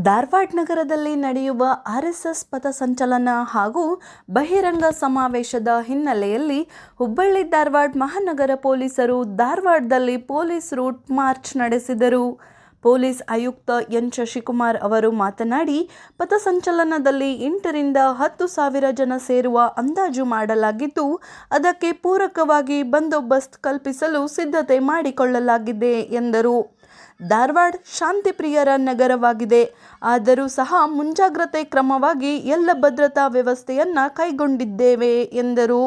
ಧಾರವಾಡ ನಗರದಲ್ಲಿ ನಡೆಯುವ ಆರ್ಎಸ್ಎಸ್ ಪಥಸಂಚಲನ ಹಾಗೂ ಬಹಿರಂಗ ಸಮಾವೇಶದ ಹಿನ್ನೆಲೆಯಲ್ಲಿ ಹುಬ್ಬಳ್ಳಿ-ಧಾರವಾಡ ಮಹಾನಗರ ಪೊಲೀಸರು ಧಾರವಾಡದಲ್ಲಿ ಪೊಲೀಸ್ ರೂಟ್ ಮಾರ್ಚ್ ನಡೆಸಿದರು. ಪೊಲೀಸ್ ಆಯುಕ್ತ ಎನ್. ಶಶಿಕುಮಾರ್ ಅವರು ಮಾತನಾಡಿ, ಪಥಸಂಚಲನದಲ್ಲಿ 8 ರಿಂದ 10 ಸಾವಿರ ಜನ ಸೇರುವ ಅಂದಾಜು ಮಾಡಲಾಗಿದ್ದು, ಅದಕ್ಕೆ ಪೂರಕವಾಗಿ ಬಂದೋಬಸ್ತ್ ಕಲ್ಪಿಸಲು ಸಿದ್ಧತೆ ಮಾಡಿಕೊಳ್ಳಲಾಗಿದೆ ಎಂದರು. ಧಾರವಾಡ ಶಾಂತಿಪ್ರಿಯರ ನಗರವಾಗಿದೆ. ಆದರೂ ಸಹ ಮುಂಜಾಗ್ರತೆ ಕ್ರಮವಾಗಿ ಎಲ್ಲ ಭದ್ರತಾ ವ್ಯವಸ್ಥೆಯನ್ನು ಕೈಗೊಂಡಿದ್ದೇವೆ ಎಂದರು.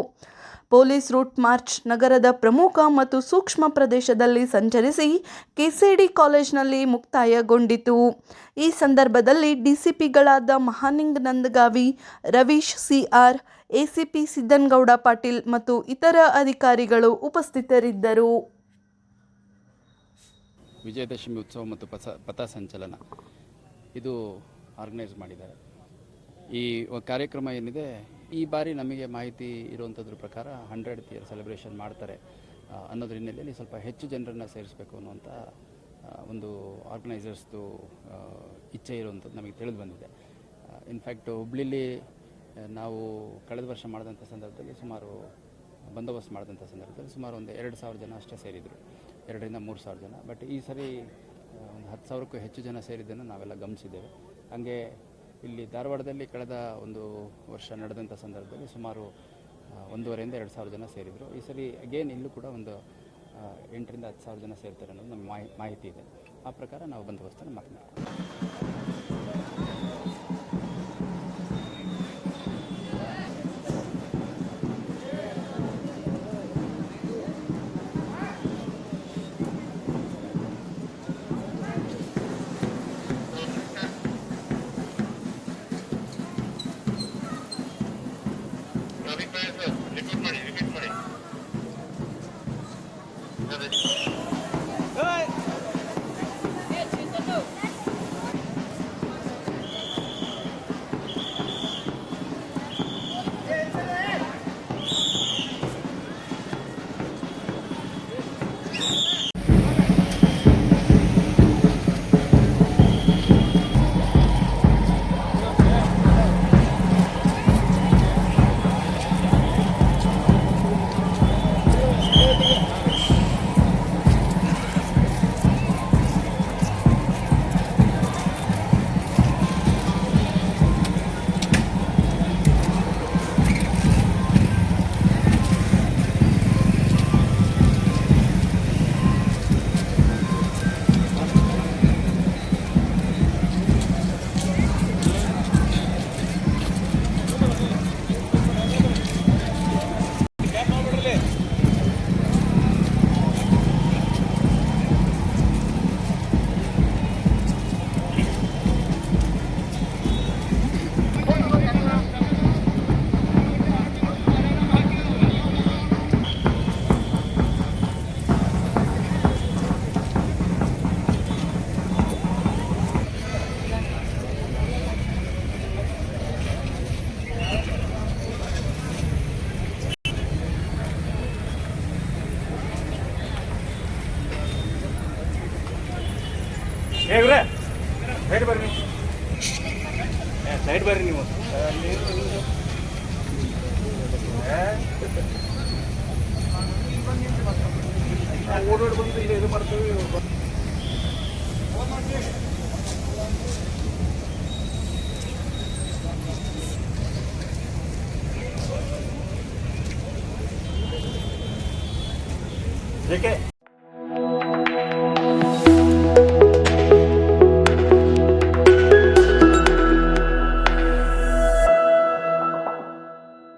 ಪೊಲೀಸ್ ರೂಟ್ ಮಾರ್ಚ್ ನಗರದ ಪ್ರಮುಖ ಮತ್ತು ಸೂಕ್ಷ್ಮ ಪ್ರದೇಶದಲ್ಲಿ ಸಂಚರಿಸಿ ಕೆಸಿಡಿ ಕಾಲೇಜಿನಲ್ಲಿ ಮುಕ್ತಾಯಗೊಂಡಿತು. ಈ ಸಂದರ್ಭದಲ್ಲಿ ಡಿಸಿಪಿಗಳಾದ ಮಹಾಲಿಂಗ ನಂದಗಾವಿ, ರವೀಶ್ ಸಿಆರ್, ಎಸಿಪಿ ಸಿದ್ದನಗೌಡ ಪಾಟೀಲ್ ಮತ್ತು ಇತರ ಅಧಿಕಾರಿಗಳು ಉಪಸ್ಥಿತರಿದ್ದರು. ವಿಜಯದಶಮಿ ಉತ್ಸವ ಮತ್ತು ಪಥಸಂಚಲನ ಇದು ಆರ್ಗನೈಸ್ ಮಾಡಿದ್ದಾರೆ. ಈ ಕಾರ್ಯಕ್ರಮ ಏನಿದೆ, ಈ ಬಾರಿ ನಮಗೆ ಮಾಹಿತಿ ಇರುವಂಥದ್ರ ಪ್ರಕಾರ 100th ಇಯರ್ ಸೆಲೆಬ್ರೇಷನ್ ಮಾಡ್ತಾರೆ ಅನ್ನೋದ್ರ ಹಿನ್ನೆಲೆಯಲ್ಲಿ ಸ್ವಲ್ಪ ಹೆಚ್ಚು ಜನರನ್ನು ಸೇರಿಸಬೇಕು ಅನ್ನುವಂಥ ಒಂದು ಆರ್ಗನೈಸರ್ಸ್ದು ಇಚ್ಛೆ ಇರುವಂಥದ್ದು ನಮಗೆ ತಿಳಿದು ಬಂದಿದೆ. ಇನ್ಫ್ಯಾಕ್ಟ್ ಹುಬ್ಳಿಲಿ ನಾವು ಕಳೆದ ವರ್ಷ ಮಾಡಿದಂಥ ಸಂದರ್ಭದಲ್ಲಿ ಬಂದೋಬಸ್ತ್ ಮಾಡಿದಂಥ ಸಂದರ್ಭದಲ್ಲಿ ಸುಮಾರು ಒಂದು 2,000 ಜನ ಅಷ್ಟೇ ಸೇರಿದರು, 2 ರಿಂದ 3 ಸಾವಿರ ಜನ. ಬಟ್ ಈ ಸರಿ ಒಂದು 10,000ಕ್ಕೂ ಹೆಚ್ಚು ಜನ ಸೇರಿದ್ದನ್ನು ನಾವೆಲ್ಲ ಗಮನಿಸಿದ್ದೇವೆ. ಹಾಗೆ ಇಲ್ಲಿ ಧಾರವಾಡದಲ್ಲಿ ಕಳೆದ ಒಂದು ವರ್ಷ ನಡೆದಂಥ ಸಂದರ್ಭದಲ್ಲಿ ಸುಮಾರು 1,500 ರಿಂದ 2,000 ಜನ ಸೇರಿದರು. ಈ ಸರಿ ಅಗೇನ್ ಇಲ್ಲೂ ಕೂಡ ಒಂದು 8 ರಿಂದ 10 ಸಾವಿರ ಜನ ಸೇರ್ತಾರೆ ಅನ್ನೋದು ನಮಗೆ ಮಾಹಿತಿ ಇದೆ. ಆ ಪ್ರಕಾರ ನಾವು ಬಂದೋಬಸ್ತನ್ನು ಮಾಡ್ತೀವಿ. ಸೈಡ್ ಬರ್ರಿ ನೀವು. ಓಡೋಡಿ ಬಂದು ಇಲ್ಲಿ ಇದು ಮಾಡ್ತೀವಿ. ಏಕೆ